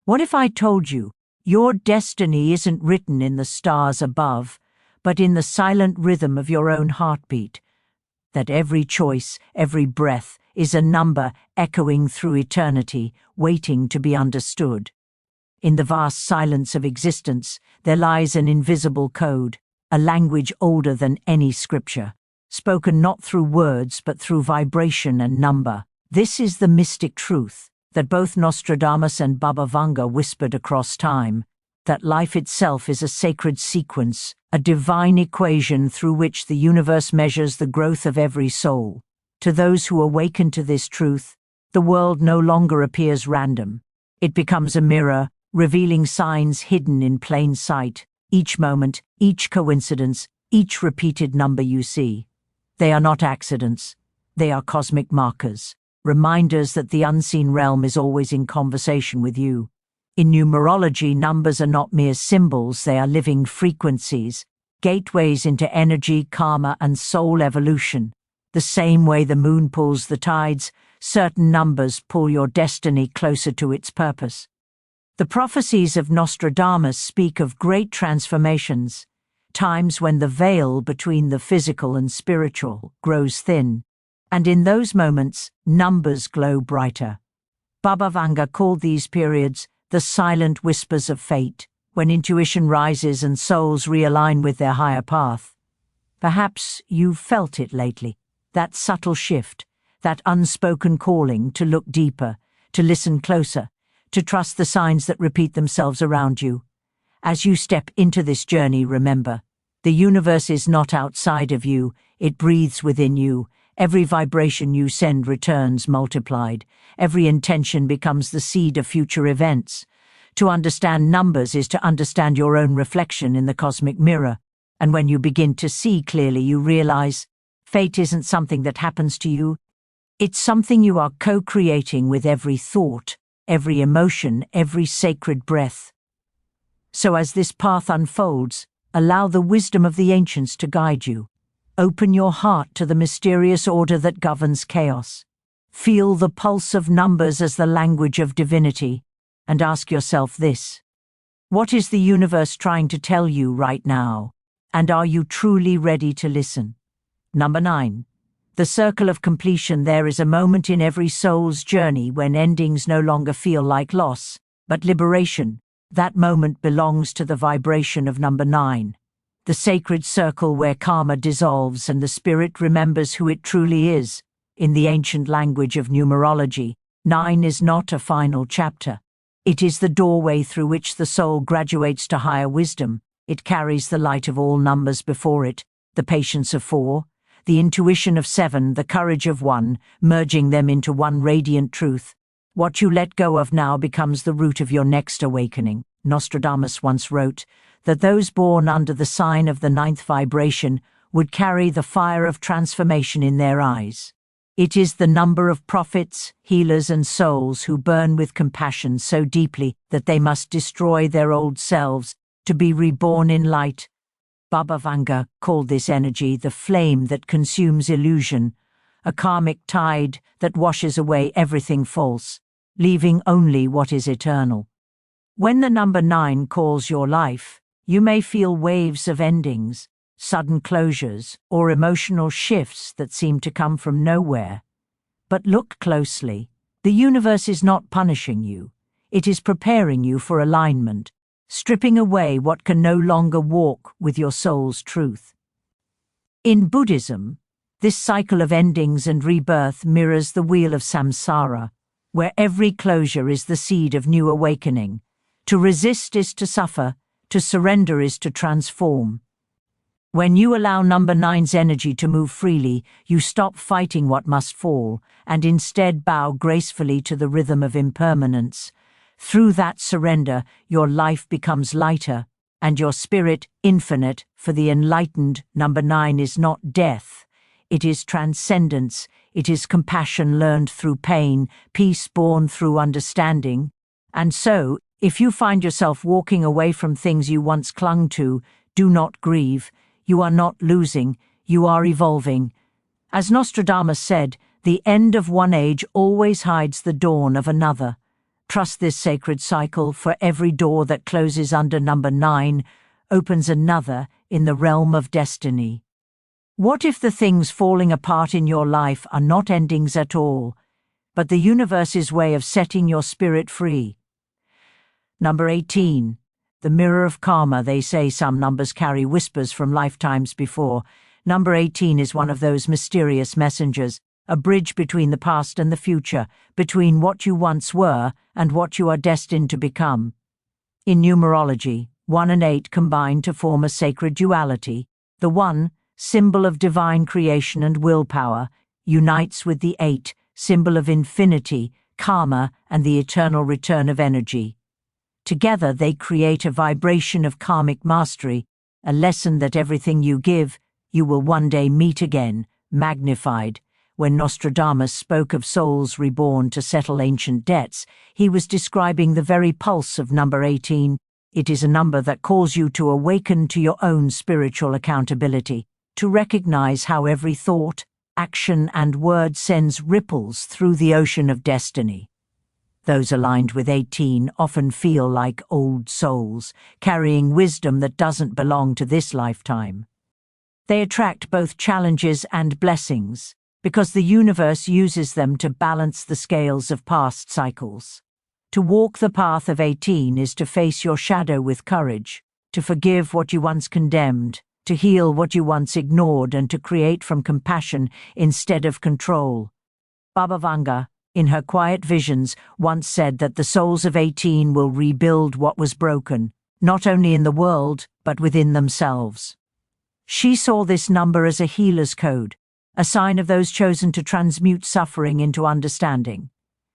What if I told you your destiny isn't written in the stars above, but in the silent rhythm of your own heartbeat? That every choice, every breath, is a number echoing through eternity, waiting to be understood. In the vast silence of existence, there lies an invisible code, a language older than any scripture, spoken not through words but through vibration and number. This is the mystic truth that both Nostradamus and Baba Vanga whispered across time, that life itself is a sacred sequence, a divine equation through which the universe measures the growth of every soul. To those who awaken to this truth, the world no longer appears random. It becomes a mirror, revealing signs hidden in plain sight. Each moment, each coincidence, each repeated number you see. They are not accidents. They are cosmic markers, reminders that the unseen realm is always in conversation with you. In numerology, numbers are not mere symbols, they are living frequencies, gateways into energy, karma, and soul evolution. The same way the moon pulls the tides, certain numbers pull your destiny closer to its purpose. The prophecies of Nostradamus speak of great transformations, times when the veil between the physical and spiritual grows thin, and in those moments, numbers glow brighter. Baba Vanga called these periods the silent whispers of fate, when intuition rises and souls realign with their higher path. Perhaps you've felt it lately, that subtle shift, that unspoken calling to look deeper, to listen closer, to trust the signs that repeat themselves around you. As you step into this journey, remember, the universe is not outside of you, it breathes within you. Every vibration you send returns multiplied. Every intention becomes the seed of future events. To understand numbers is to understand your own reflection in the cosmic mirror. And when you begin to see clearly, you realize fate isn't something that happens to you. It's something you are co-creating with every thought, every emotion, every sacred breath. So as this path unfolds, allow the wisdom of the ancients to guide you. Open your heart to the mysterious order that governs chaos. Feel the pulse of numbers as the language of divinity, and ask yourself this: what is the universe trying to tell you right now? And are you truly ready to listen? Number 9. The circle of completion. There is a moment in every soul's journey when endings no longer feel like loss, but liberation. That moment belongs to the vibration of number 9. The sacred circle where karma dissolves and the spirit remembers who it truly is. In the ancient language of numerology, 9 is not a final chapter. It is the doorway through which the soul graduates to higher wisdom. It carries the light of all numbers before it, the patience of 4, the intuition of 7, the courage of 1, merging them into one radiant truth. What you let go of now becomes the root of your next awakening. Nostradamus once wrote that those born under the sign of the 9th vibration would carry the fire of transformation in their eyes. It is the number of prophets, healers, and souls who burn with compassion so deeply that they must destroy their old selves to be reborn in light. Baba Vanga called this energy the flame that consumes illusion, a karmic tide that washes away everything false, leaving only what is eternal. When the number 9 calls your life, you may feel waves of endings, sudden closures, or emotional shifts that seem to come from nowhere. But look closely. The universe is not punishing you. It is preparing you for alignment, stripping away what can no longer walk with your soul's truth. In Buddhism, this cycle of endings and rebirth mirrors the wheel of samsara, where every closure is the seed of new awakening. To resist is to suffer, to surrender is to transform. When you allow number 9's energy to move freely, you stop fighting what must fall, and instead bow gracefully to the rhythm of impermanence. Through that surrender, your life becomes lighter, and your spirit infinite. For the enlightened, number 9 is not death. It is transcendence. It is compassion learned through pain, peace born through understanding. And so, if you find yourself walking away from things you once clung to, do not grieve. You are not losing, you are evolving. As Nostradamus said, the end of one age always hides the dawn of another. Trust this sacred cycle, for every door that closes under number 9 opens another in the realm of destiny. What if the things falling apart in your life are not endings at all, but the universe's way of setting your spirit free? Number 18. The mirror of karma. They say some numbers carry whispers from lifetimes before. Number 18 is one of those mysterious messengers, a bridge between the past and the future, between what you once were and what you are destined to become. In numerology, 1 and 8 combine to form a sacred duality. The 1, symbol of divine creation and willpower, unites with the 8, symbol of infinity, karma, and the eternal return of energy. Together they create a vibration of karmic mastery, a lesson that everything you give, you will one day meet again, magnified. When Nostradamus spoke of souls reborn to settle ancient debts, he was describing the very pulse of number 18. It is a number that calls you to awaken to your own spiritual accountability, to recognize how every thought, action, and word sends ripples through the ocean of destiny. Those aligned with 18 often feel like old souls, carrying wisdom that doesn't belong to this lifetime. They attract both challenges and blessings, because the universe uses them to balance the scales of past cycles. To walk the path of 18 is to face your shadow with courage, to forgive what you once condemned, to heal what you once ignored, and to create from compassion instead of control. Baba Vanga, in her quiet visions, once said that the souls of 18 will rebuild what was broken, not only in the world, but within themselves. She saw this number as a healer's code, a sign of those chosen to transmute suffering into understanding.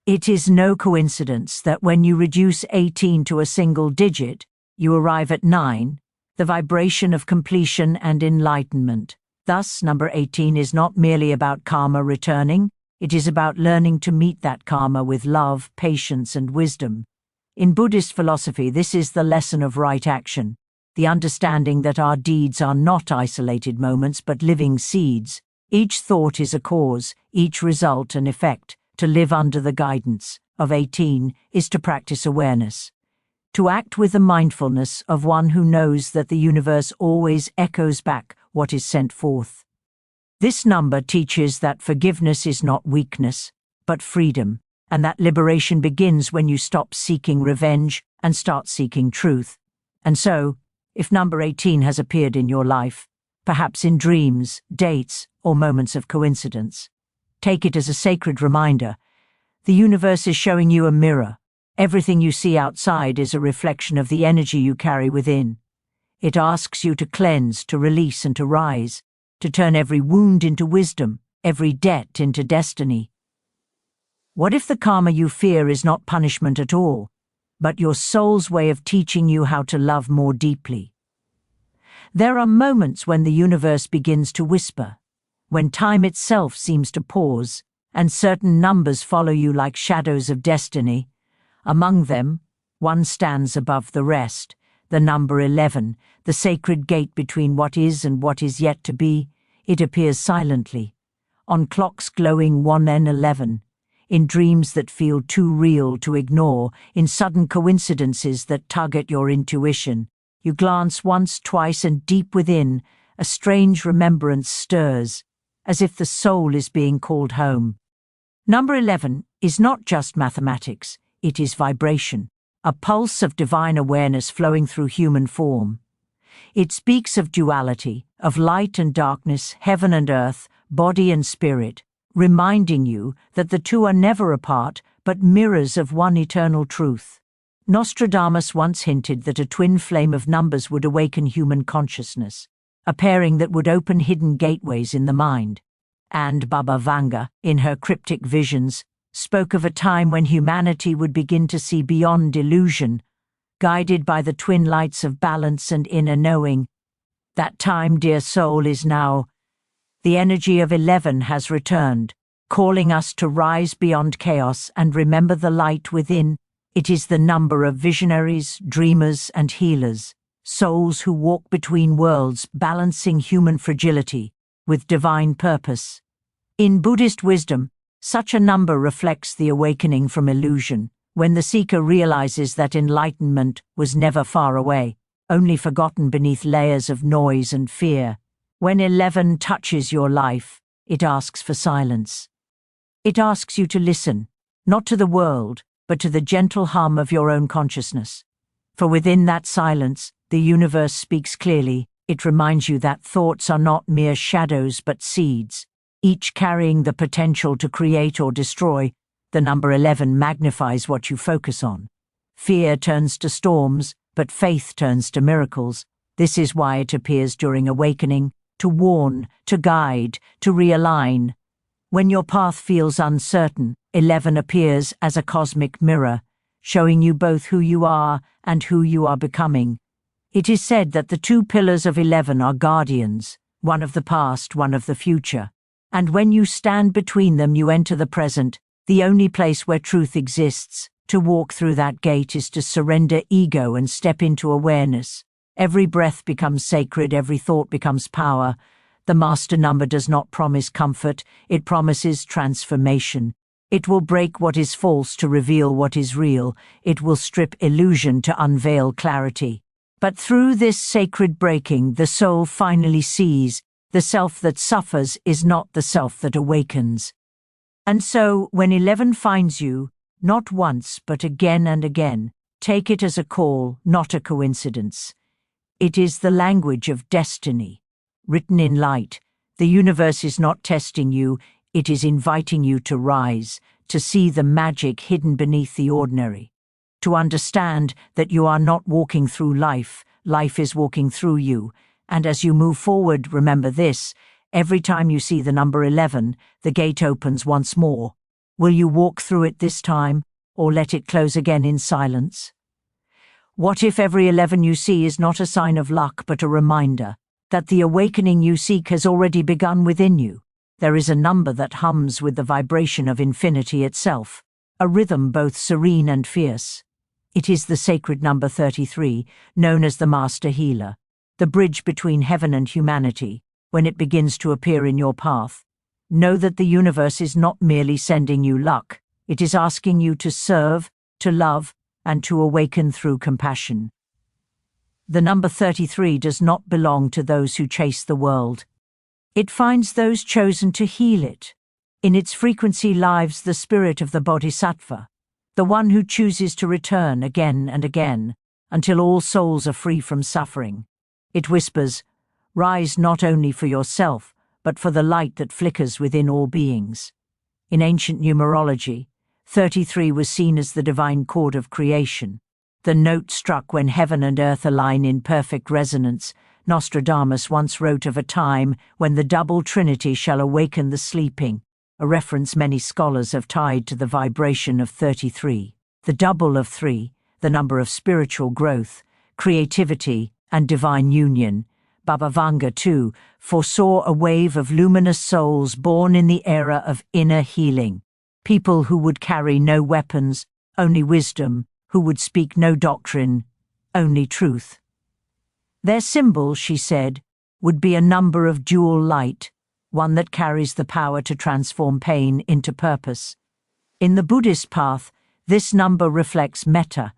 It is no coincidence that when you reduce 18 to a single digit, you arrive at 9, the vibration of completion and enlightenment. Thus, number 18 is not merely about karma returning, it is about learning to meet that karma with love, patience, and wisdom. In Buddhist philosophy, this is the lesson of right action, the understanding that our deeds are not isolated moments but living seeds. Each thought is a cause, each result an effect. To live under the guidance of 18 is to practice awareness, to act with the mindfulness of one who knows that the universe always echoes back what is sent forth. This number teaches that forgiveness is not weakness, but freedom, and that liberation begins when you stop seeking revenge and start seeking truth. And so, if number 18 has appeared in your life, perhaps in dreams, dates, or moments of coincidence, take it as a sacred reminder. The universe is showing you a mirror. Everything you see outside is a reflection of the energy you carry within. It asks you to cleanse, to release, and to rise, to turn every wound into wisdom, every debt into destiny. What if the karma you fear is not punishment at all, but your soul's way of teaching you how to love more deeply? There are moments when the universe begins to whisper, when time itself seems to pause, and certain numbers follow you like shadows of destiny. Among them, one stands above the rest, the number 11, the sacred gate between what is and what is yet to be. It appears silently, on clocks glowing 1 and 11, in dreams that feel too real to ignore, in sudden coincidences that tug at your intuition. You glance once, twice, and deep within, a strange remembrance stirs, as if the soul is being called home. Number 11 is not just mathematics, it is vibration, a pulse of divine awareness flowing through human form. It speaks of duality, of light and darkness, heaven and earth, body and spirit, reminding you that the two are never apart but mirrors of one eternal truth. Nostradamus once hinted that a twin flame of numbers would awaken human consciousness, a pairing that would open hidden gateways in the mind. And Baba Vanga, in her cryptic visions, spoke of a time when humanity would begin to see beyond illusion, guided by the twin lights of balance and inner knowing. That time, dear soul, is now. The energy of 11 has returned, calling us to rise beyond chaos and remember the light within. It is the number of visionaries, dreamers, and healers, souls who walk between worlds, balancing human fragility with divine purpose. In Buddhist wisdom, such a number reflects the awakening from illusion, when the seeker realizes that enlightenment was never far away, only forgotten beneath layers of noise and fear. When 11 touches your life, it asks for silence. It asks you to listen, not to the world, but to the gentle hum of your own consciousness. For within that silence, the universe speaks clearly. It reminds you that thoughts are not mere shadows but seeds, each carrying the potential to create or destroy. The number 11 magnifies what you focus on. Fear turns to storms, but faith turns to miracles. This is why it appears during awakening, to warn, to guide, to realign. When your path feels uncertain, 11 appears as a cosmic mirror, showing you both who you are and who you are becoming. It is said that the two pillars of 11 are guardians, one of the past, one of the future. And when you stand between them, you enter the present, the only place where truth exists. To walk through that gate is to surrender ego and step into awareness. Every breath becomes sacred, every thought becomes power. The master number does not promise comfort, it promises transformation. It will break what is false to reveal what is real. It will strip illusion to unveil clarity. But through this sacred breaking, the soul finally sees the self that suffers is not the self that awakens. And so, when 11 finds you, not once but again and again, take it as a call, not a coincidence. It is the language of destiny, written in light. The universe is not testing you, it is inviting you to rise, to see the magic hidden beneath the ordinary. To understand that you are not walking through life, life is walking through you. And as you move forward, remember this: every time you see the number 11, the gate opens once more. Will you walk through it this time, or let it close again in silence? What if every 11 you see is not a sign of luck but a reminder that the awakening you seek has already begun within you? There is a number that hums with the vibration of infinity itself, a rhythm both serene and fierce. It is the sacred number 33, known as the Master Healer, the bridge between heaven and humanity. When it begins to appear in your path, know that the universe is not merely sending you luck, it is asking you to serve, to love, and to awaken through compassion. The number 33 does not belong to those who chase the world. It finds those chosen to heal it. In its frequency lives the spirit of the Bodhisattva, the one who chooses to return again and again, until all souls are free from suffering. It whispers, "Rise not only for yourself, but for the light that flickers within all beings." In ancient numerology, 33 was seen as the divine chord of creation, the note struck when heaven and earth align in perfect resonance. Nostradamus once wrote of a time when the double trinity shall awaken the sleeping, a reference many scholars have tied to the vibration of 33. The double of 3, the number of spiritual growth, creativity, and divine union. Baba Vanga, too, foresaw a wave of luminous souls born in the era of inner healing, people who would carry no weapons, only wisdom, who would speak no doctrine, only truth. Their symbol, she said, would be a number of dual light, one that carries the power to transform pain into purpose. In the Buddhist path, this number reflects metta,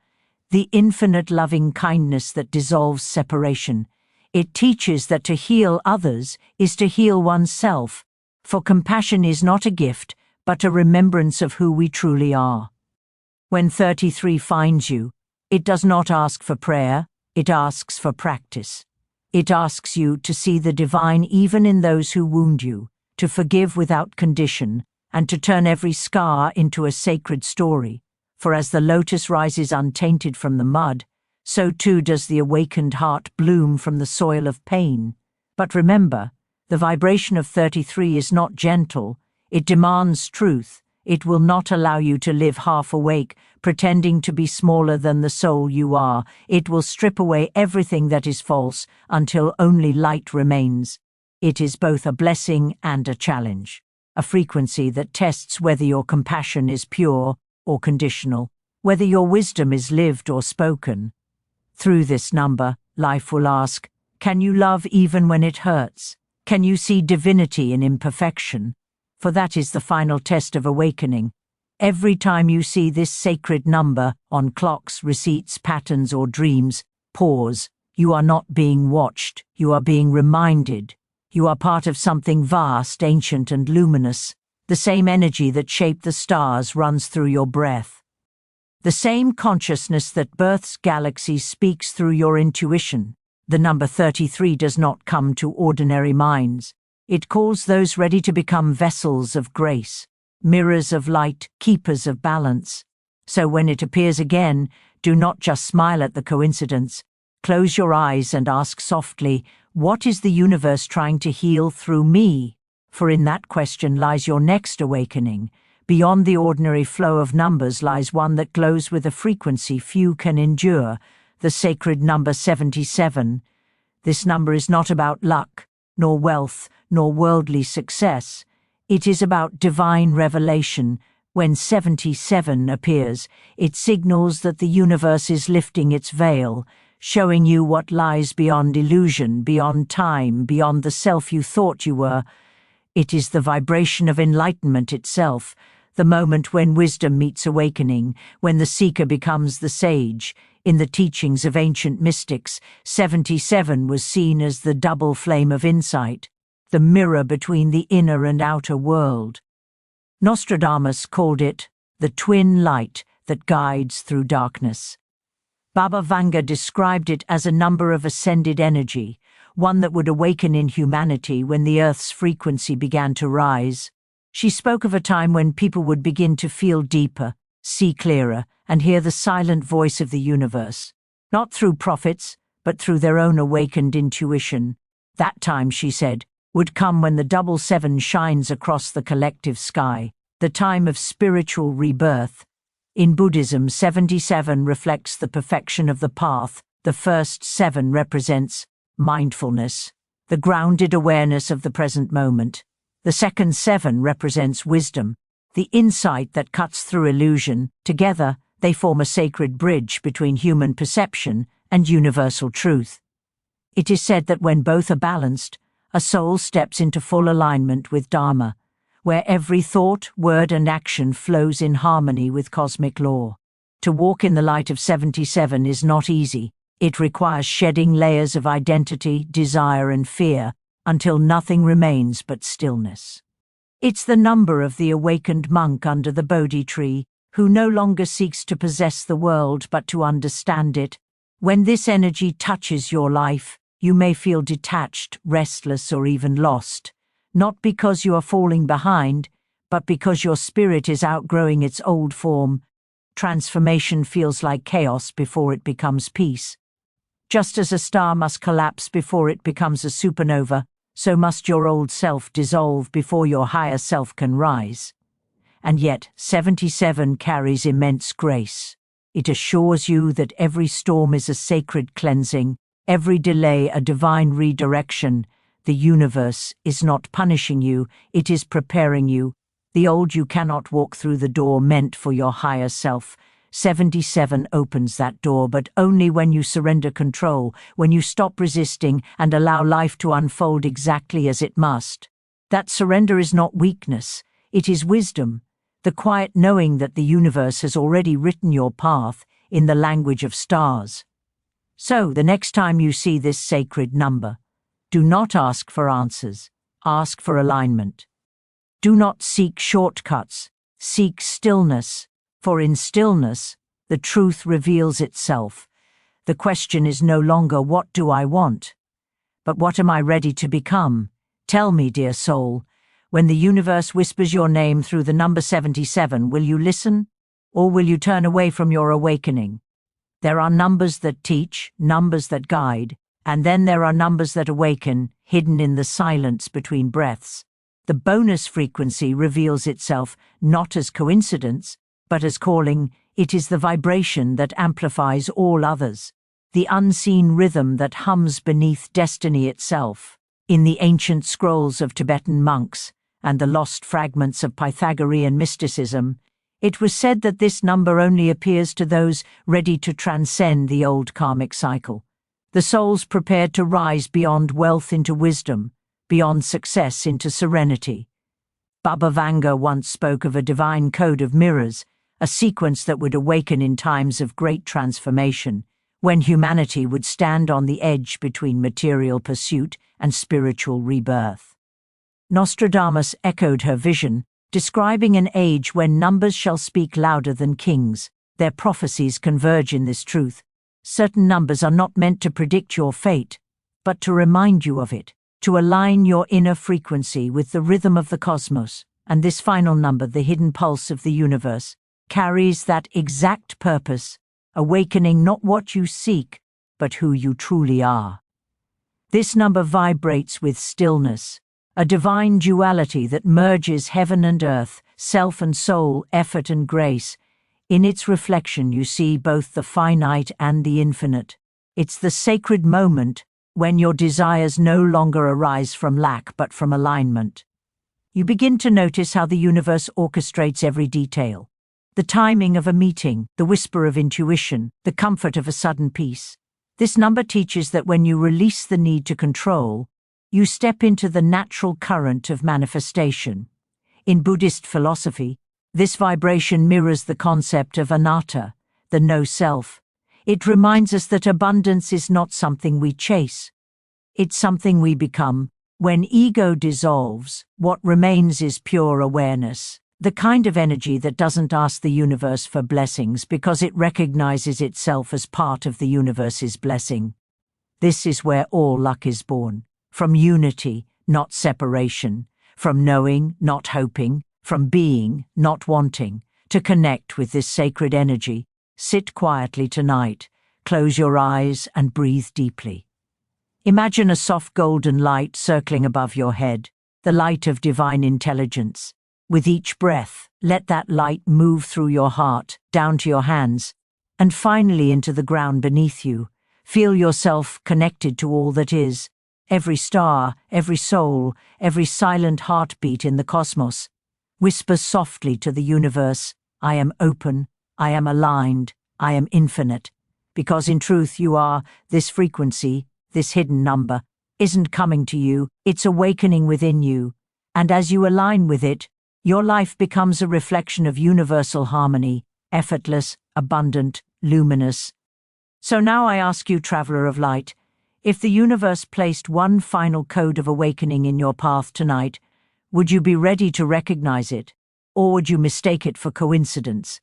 the infinite loving kindness that dissolves separation. It teaches that to heal others is to heal oneself, for compassion is not a gift, but a remembrance of who we truly are. When 33 finds you, it does not ask for prayer, it asks for practice. It asks you to see the divine even in those who wound you, to forgive without condition, and to turn every scar into a sacred story. For as the lotus rises untainted from the mud, so too does the awakened heart bloom from the soil of pain. But remember, the vibration of 33 is not gentle, it demands truth. It will not allow you to live half awake, pretending to be smaller than the soul you are. It will strip away everything that is false until only light remains. It is both a blessing and a challenge, a frequency that tests whether your compassion is pure or conditional, whether your wisdom is lived or spoken. Through this number, life will ask, can you love even when it hurts? Can you see divinity in imperfection? For that is the final test of awakening. Every time you see this sacred number on clocks, receipts, patterns, or dreams, pause. You are not being watched. You are being reminded. You are part of something vast, ancient, and luminous. The same energy that shaped the stars runs through your breath. The same consciousness that births galaxies speaks through your intuition. The number 33 does not come to ordinary minds. It calls those ready to become vessels of grace, mirrors of light, keepers of balance. So when it appears again, do not just smile at the coincidence. Close your eyes and ask softly, what is the universe trying to heal through me? For in that question lies your next awakening. Beyond the ordinary flow of numbers lies one that glows with a frequency few can endure, the sacred number 77. This number is not about luck, nor wealth, nor worldly success. It is about divine revelation. When 77 appears, it signals that the universe is lifting its veil, showing you what lies beyond illusion, beyond time, beyond the self you thought you were. It is the vibration of enlightenment itself, the moment when wisdom meets awakening, when the seeker becomes the sage. In the teachings of ancient mystics, 77 was seen as the double flame of insight, the mirror between the inner and outer world. Nostradamus called it the twin light that guides through darkness. Baba Vanga described it as a number of ascended energy, one that would awaken in humanity when the Earth's frequency began to rise. She spoke of a time when people would begin to feel deeper, see clearer, and hear the silent voice of the universe, not through prophets, but through their own awakened intuition. That time, she said, would come when the double seven shines across the collective sky, the time of spiritual rebirth. In Buddhism, 77 reflects the perfection of the path. The first 7 represents mindfulness, the grounded awareness of the present moment. The second 7 represents wisdom, the insight that cuts through illusion. Together, they form a sacred bridge between human perception and universal truth. It is said that when both are balanced, a soul steps into full alignment with Dharma, where every thought, word, and action flows in harmony with cosmic law. To walk in the light of 77 is not easy. It requires shedding layers of identity, desire, and fear until nothing remains but stillness. It's the number of the awakened monk under the Bodhi tree, who no longer seeks to possess the world but to understand it. When this energy touches your life, you may feel detached, restless, or even lost, not because you are falling behind, but because your spirit is outgrowing its old form. Transformation feels like chaos before it becomes peace. Just as a star must collapse before it becomes a supernova, so must your old self dissolve before your higher self can rise. And yet, 77 carries immense grace. It assures you that every storm is a sacred cleansing, every delay a divine redirection. The universe is not punishing you, it is preparing you. The old you cannot walk through the door meant for your higher self. 77 opens that door, but only when you surrender control, when you stop resisting and allow life to unfold exactly as it must. That surrender is not weakness, it is wisdom, the quiet knowing that the universe has already written your path in the language of stars. So, the next time you see this sacred number, do not ask for answers, ask for alignment. Do not seek shortcuts, seek stillness. For in stillness, the truth reveals itself. The question is no longer what do I want, but what am I ready to become? Tell me, dear soul, when the universe whispers your name through the number 77, will you listen, or will you turn away from your awakening? There are numbers that teach, numbers that guide, and then there are numbers that awaken, hidden in the silence between breaths. The bonus frequency reveals itself not as coincidence, but as calling. It is the vibration that amplifies all others, the unseen rhythm that hums beneath destiny itself. In the ancient scrolls of Tibetan monks and the lost fragments of Pythagorean mysticism, it was said that this number only appears to those ready to transcend the old karmic cycle, the souls prepared to rise beyond wealth into wisdom, beyond success into serenity. Baba Vanga once spoke of a divine code of mirrors, a sequence that would awaken in times of great transformation, when humanity would stand on the edge between material pursuit and spiritual rebirth. Nostradamus echoed her vision, describing an age when numbers shall speak louder than kings. Their prophecies converge in this truth. Certain numbers are not meant to predict your fate, but to remind you of it, to align your inner frequency with the rhythm of the cosmos. And this final number, the hidden pulse of the universe, carries that exact purpose, awakening not what you seek, but who you truly are. This number vibrates with stillness, a divine duality that merges heaven and earth, self and soul, effort and grace. In its reflection you see both the finite and the infinite. It's the sacred moment when your desires no longer arise from lack but from alignment. You begin to notice how the universe orchestrates every detail. The timing of a meeting, the whisper of intuition, the comfort of a sudden peace. This number teaches that when you release the need to control, you step into the natural current of manifestation. In Buddhist philosophy, this vibration mirrors the concept of anatta, the no-self. It reminds us that abundance is not something we chase. It's something we become. When ego dissolves, what remains is pure awareness, the kind of energy that doesn't ask the universe for blessings because it recognizes itself as part of the universe's blessing. This is where all luck is born. From unity, not separation, from knowing, not hoping, from being, not wanting. To connect with this sacred energy, sit quietly tonight, close your eyes and breathe deeply. Imagine a soft golden light circling above your head, the light of divine intelligence. With each breath, let that light move through your heart, down to your hands, and finally into the ground beneath you. Feel yourself connected to all that is. Every star, every soul, every silent heartbeat in the cosmos. Whisper softly to the universe, I am open, I am aligned, I am infinite. Because in truth you are. This frequency, this hidden number, isn't coming to you, it's awakening within you. And as you align with it, your life becomes a reflection of universal harmony, effortless, abundant, luminous. So now I ask you, traveler of light, if the universe placed one final code of awakening in your path tonight, would you be ready to recognize it, or would you mistake it for coincidence?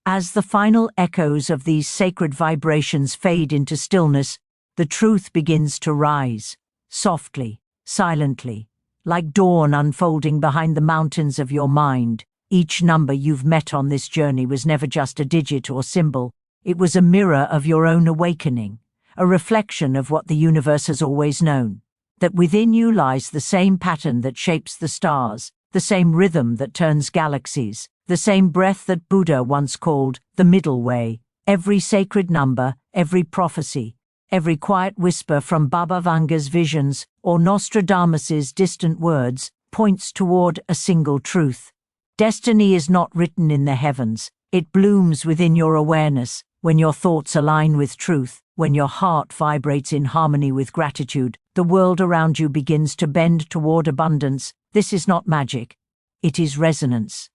As the final echoes of these sacred vibrations fade into stillness, the truth begins to rise, softly, silently, like dawn unfolding behind the mountains of your mind. Each number you've met on this journey was never just a digit or symbol, it was a mirror of your own awakening. A reflection of what the universe has always known, that within you lies the same pattern that shapes the stars, the same rhythm that turns galaxies, the same breath that Buddha once called the middle way. Every sacred number, every prophecy, every quiet whisper from Baba Vanga's visions or Nostradamus's distant words points toward a single truth. Destiny is not written in the heavens, it blooms within your awareness. When your thoughts align with truth, when your heart vibrates in harmony with gratitude, the world around you begins to bend toward abundance. This is not magic, it is resonance.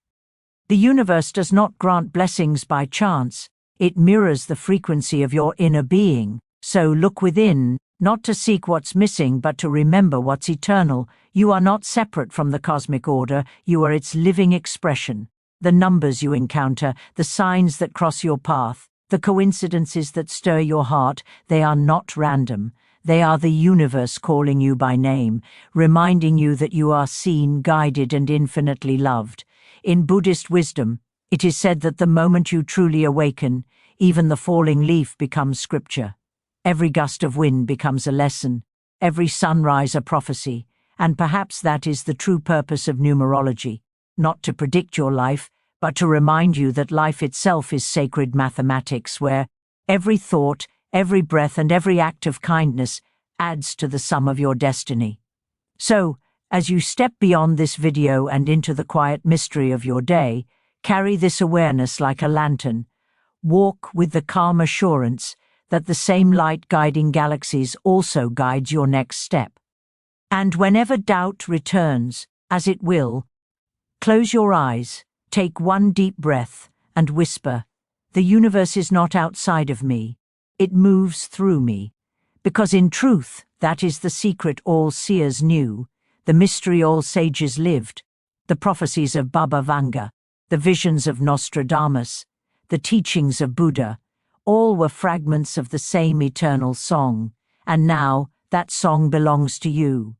The universe does not grant blessings by chance, it mirrors the frequency of your inner being. So look within, not to seek what's missing but to remember what's eternal. You are not separate from the cosmic order, you are its living expression. The numbers you encounter, the signs that cross your path, the coincidences that stir your heart, they are not random. They are the universe calling you by name, reminding you that you are seen, guided, and infinitely loved. In Buddhist wisdom, it is said that the moment you truly awaken, even the falling leaf becomes scripture. Every gust of wind becomes a lesson, every sunrise a prophecy, and perhaps that is the true purpose of numerology, not to predict your life, but to remind you that life itself is sacred mathematics where every thought, every breath, and every act of kindness adds to the sum of your destiny. So, as you step beyond this video and into the quiet mystery of your day, carry this awareness like a lantern. Walk with the calm assurance that the same light guiding galaxies also guides your next step. And whenever doubt returns, as it will, Close your eyes, take one deep breath, and whisper, "The universe is not outside of me. It moves through me." Because in truth, that is the secret all seers knew, the mystery all sages lived, the prophecies of Baba Vanga, the visions of Nostradamus, the teachings of Buddha, all were fragments of the same eternal song, and now that song belongs to you.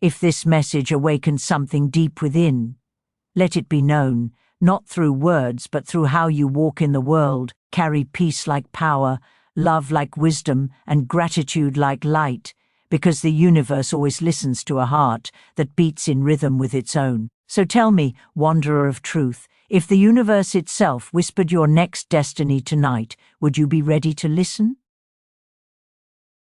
If this message awakens something deep within, let it be known, not through words but through how you walk in the world, carry peace like power, love like wisdom, and gratitude like light, because the universe always listens to a heart that beats in rhythm with its own. So tell me, wanderer of truth, if the universe itself whispered your next destiny tonight, would you be ready to listen?